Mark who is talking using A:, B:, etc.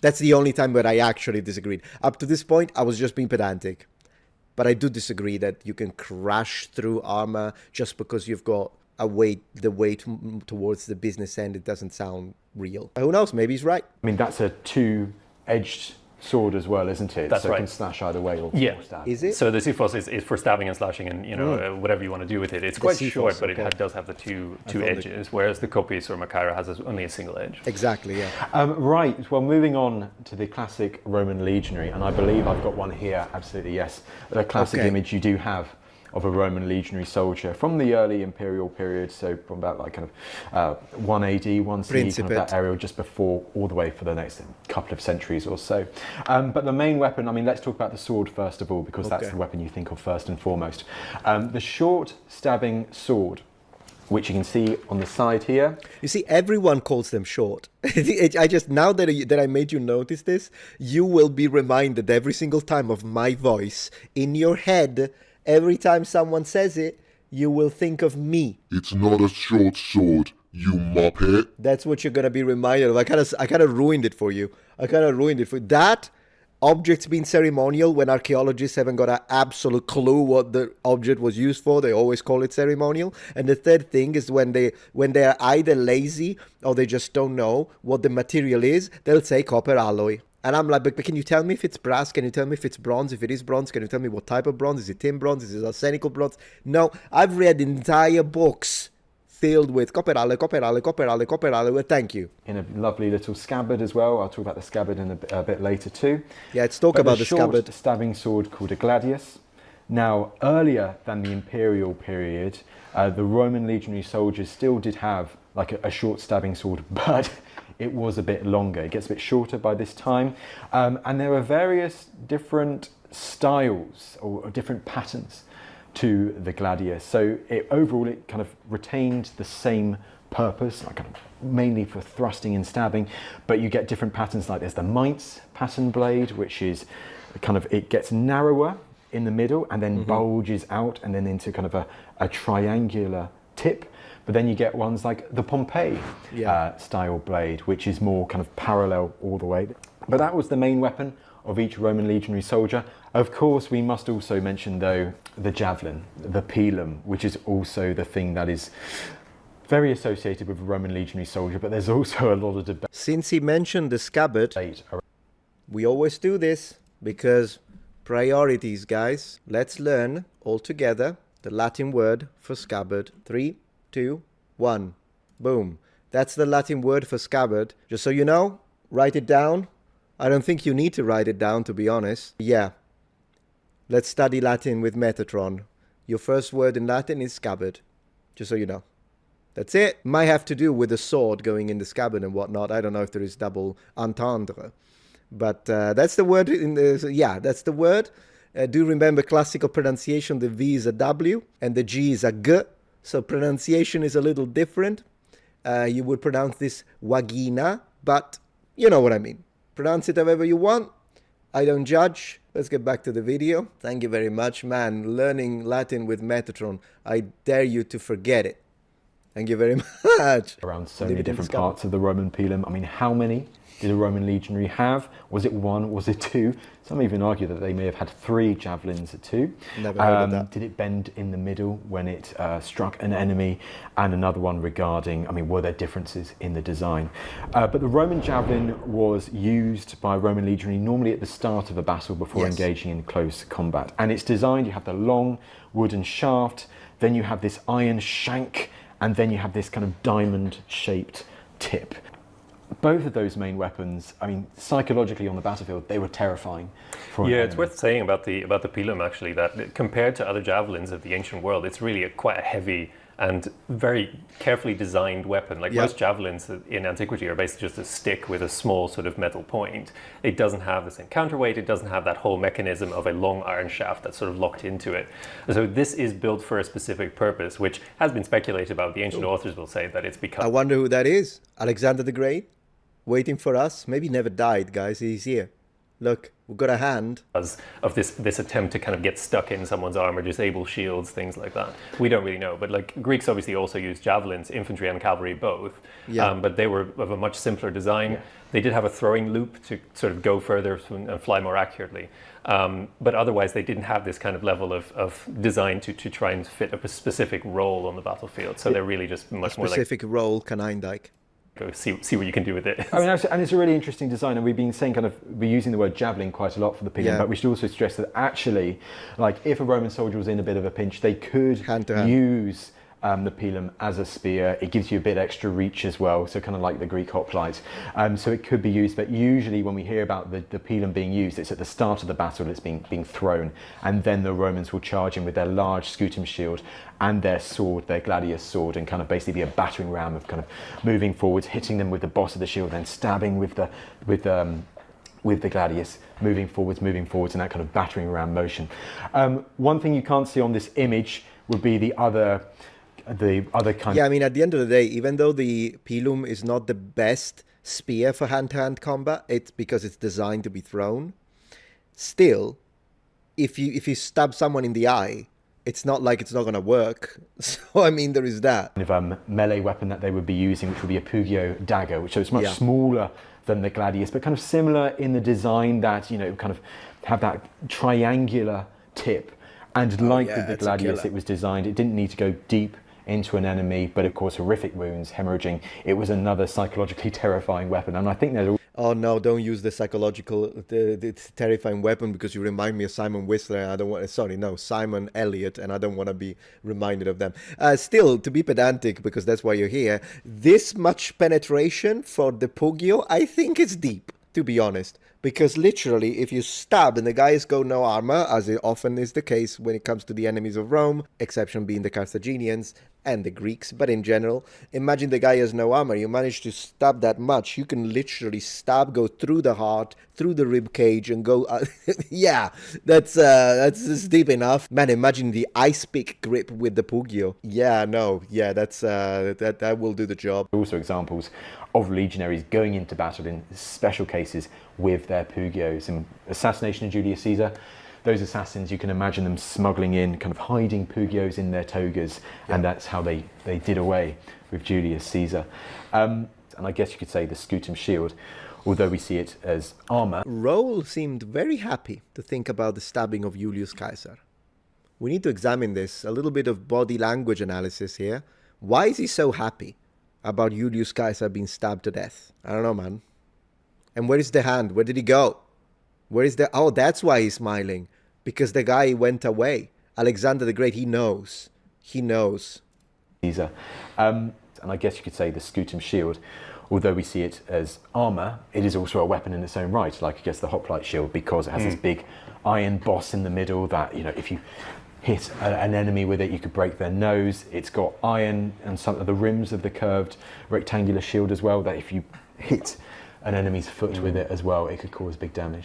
A: That's the only time where I actually disagreed. Up to this point, I was just being pedantic. But I do disagree that you can crash through armor just because you've got the weight towards the business end. It doesn't sound real. Who knows? Maybe he's right.
B: I mean, that's a two-edged sword as well, isn't it?
C: That's
B: so
C: right.
B: it can slash either way or stab.
A: Is it?
C: So the Siphos is for stabbing and slashing and, whatever you want to do with it. It's quite
A: Siphos,
C: short, but
A: okay.
C: it does have the two edges, whereas the Kopis or Machaira has only a single edge.
A: Exactly, yeah.
B: Right, well, moving on to the classic Roman legionary, and I believe I've got one here, absolutely, yes. The classic image you do have of a Roman legionary soldier from the early imperial period, so from about like kind of 1 AD, 1 CE, kind of that area just before, all the way for the next couple of centuries or so. But the main weapon, I mean, let's talk about the sword first of all, because that's the weapon you think of first and foremost. The short stabbing sword, which you can see on the side here.
A: You see, everyone calls them short. I just, now that I made you notice this, you will be reminded every single time of my voice in your head. Every time someone says it, you will think of me.
D: It's not a short sword, you muppet.
A: That's what you're going to be reminded of. I kind of ruined it for you. That object's been ceremonial when archaeologists haven't got an absolute clue what the object was used for. They always call it ceremonial. And the third thing is when they're either lazy or they just don't know what the material is, they'll say copper alloy. And I'm like, but can you tell me if it's brass? Can you tell me if it's bronze? If it is bronze, can you tell me what type of bronze? Is it tin bronze? Is it arsenical bronze? No, I've read entire books filled with copper alloy, copper alloy, copper alloy, copper alloy. Well, thank you. In
B: a lovely little scabbard as well. I'll talk about the scabbard in a bit later too.
A: Yeah, let's talk about the scabbard.
B: Short stabbing sword called a gladius. Now, earlier than the imperial period, the Roman legionary soldiers still did have like a short stabbing sword, but it was a bit longer. It gets a bit shorter by this time. And there are various different styles or different patterns to the gladius. So overall, it kind of retained the same purpose, like kind of mainly for thrusting and stabbing, but you get different patterns. Like there's the Mainz pattern blade, which is kind of, it gets narrower in the middle and then bulges out and then into kind of a triangular tip. But then you get ones like the Pompey style blade, which is more kind of parallel all the way. But that was the main weapon of each Roman legionary soldier. Of course, we must also mention, though, the javelin, the pilum, which is also the thing that is very associated with a Roman legionary soldier, but there's also a lot of debate.
A: Since he mentioned the scabbard, we always do this because priorities, guys. Let's learn all together the Latin word for scabbard. 3, 2, 1. Boom. That's the Latin word for scabbard. Just so you know, write it down. I don't think you need to write it down, to be honest. Yeah. Let's study Latin with Metatron. Your first word in Latin is scabbard. Just so you know. That's it. Might have to do with the sword going in the scabbard and whatnot. I don't know if there is double entendre. But that's the word. That's the word. Do remember classical pronunciation. The V is a W and the G is a G. So pronunciation is a little different. You would pronounce this vagina, but you know what I mean. Pronounce it however you want. I don't judge. Let's get back to the video. Thank you very much, man. Learning Latin with Metatron. I dare you to forget it. Thank you very much.
B: Around so many different parts of the Roman pilum. I mean, how many did a Roman legionary have? Was it 1? Was it 2? Some even argue that they may have had 3 javelins at 2.
A: Never heard of that.
B: Did it bend in the middle when it struck an enemy? And another one regarding, I mean, were there differences in the design? But the Roman javelin was used by a Roman legionary normally at the start of a battle before engaging in close combat. And it's designed, you have the long wooden shaft, then you have this iron shank, and then you have this kind of diamond-shaped tip. Both of those main weapons, I mean, psychologically on the battlefield, they were terrifying.
C: It's worth saying about the pilum actually that compared to other javelins of the ancient world, it's really quite a heavy and very carefully designed weapon. Like most javelins in antiquity are basically just a stick with a small sort of metal point. It doesn't have the same counterweight. It doesn't have that whole mechanism of a long iron shaft that's sort of locked into it. So this is built for a specific purpose, which has been speculated about. The ancient authors will say that it's because...
A: I wonder who that is. Alexander the Great? Waiting for us? Maybe he never died, guys. He's here. Look, we've got a hand.
C: Of this attempt to kind of get stuck in someone's armor, disable shields, things like that. We don't really know, but like Greeks obviously also used javelins, infantry and cavalry both, but they were of a much simpler design. Yeah. They did have a throwing loop to sort of go further and fly more accurately, but otherwise they didn't have this kind of level of design to try and fit a specific role on the battlefield. So they're really just much more like
A: specific role, canine-like.
C: Go see what you can do with it.
B: I mean, and it's a really interesting design, and we've been saying we're using the word javelin quite a lot for the pilum, but we should also stress that actually, like if a Roman soldier was in a bit of a pinch, they could use the pilum as a spear. It gives you a bit extra reach as well, so kind of like the Greek hoplites. So it could be used, but usually when we hear about the pilum being used, it's at the start of the battle, it's being thrown, and then the Romans will charge in with their large scutum shield and their sword, their gladius sword, and kind of basically be a battering ram of kind of moving forwards, hitting them with the boss of the shield, then stabbing with the gladius, moving forwards, and that kind of battering ram motion. One thing you can't see on this image would be the other kind.
A: Yeah, I mean, at the end of the day, even though the pilum is not the best spear for hand-to-hand combat, it's because it's designed to be thrown. Still, if you stab someone in the eye, it's not like it's not going to work. So, I mean, there is that.
B: Kind of melee weapon that they would be using, which would be a pugio dagger, which is much smaller than the gladius, but kind of similar in the design that, you know, kind of have that triangular tip. And like with the gladius, it was designed, it didn't need to go deep into an enemy, but of course horrific wounds, hemorrhaging. It was another psychologically terrifying weapon, and I think there's
A: oh no, don't use the psychological, the terrifying weapon, because you remind me of Simon Whistler, and I don't want, Simon Elliott, and I don't want to be reminded of them. Still, to be pedantic, because that's why you're here, this much penetration for the Pugio, I think it's deep, to be honest. Because literally, if you stab and the guy has got no armor, as it often is the case when it comes to the enemies of Rome, exception being the Carthaginians and the Greeks, but in general, imagine the guy has no armor, you manage to stab that much, you can literally go through the heart, through the rib cage, and go, yeah, that's deep enough. Man, imagine the ice pick grip with the Pugio. Yeah, no, yeah, that will do the job.
B: Also examples of legionaries going into battle in special cases with their pugios. In assassination of Julius Caesar, those assassins, you can imagine them smuggling in, kind of hiding pugios in their togas, and that's how they did away with Julius Caesar. And I guess you could say the scutum shield, although we see it as armor.
A: Roll seemed very happy to think about the stabbing of Julius Caesar. We need to examine this, a little bit of body language analysis here. Why is he so happy about Julius Caesar being stabbed to death? I don't know, man. And where is the hand? Where did he go? Where is the... Oh, that's why he's smiling. Because the guy went away. Alexander the Great, he knows. He knows.
B: Caesar. And I guess you could say the scutum shield, although we see it as armor, it is also a weapon in its own right, like I guess the hoplite shield, because it has this big iron boss in the middle that, you know, if you hit an enemy with it, you could break their nose. It's got iron and some of the rims of the curved rectangular shield as well, that if you hit an enemy's foot with it as well, it could cause big damage.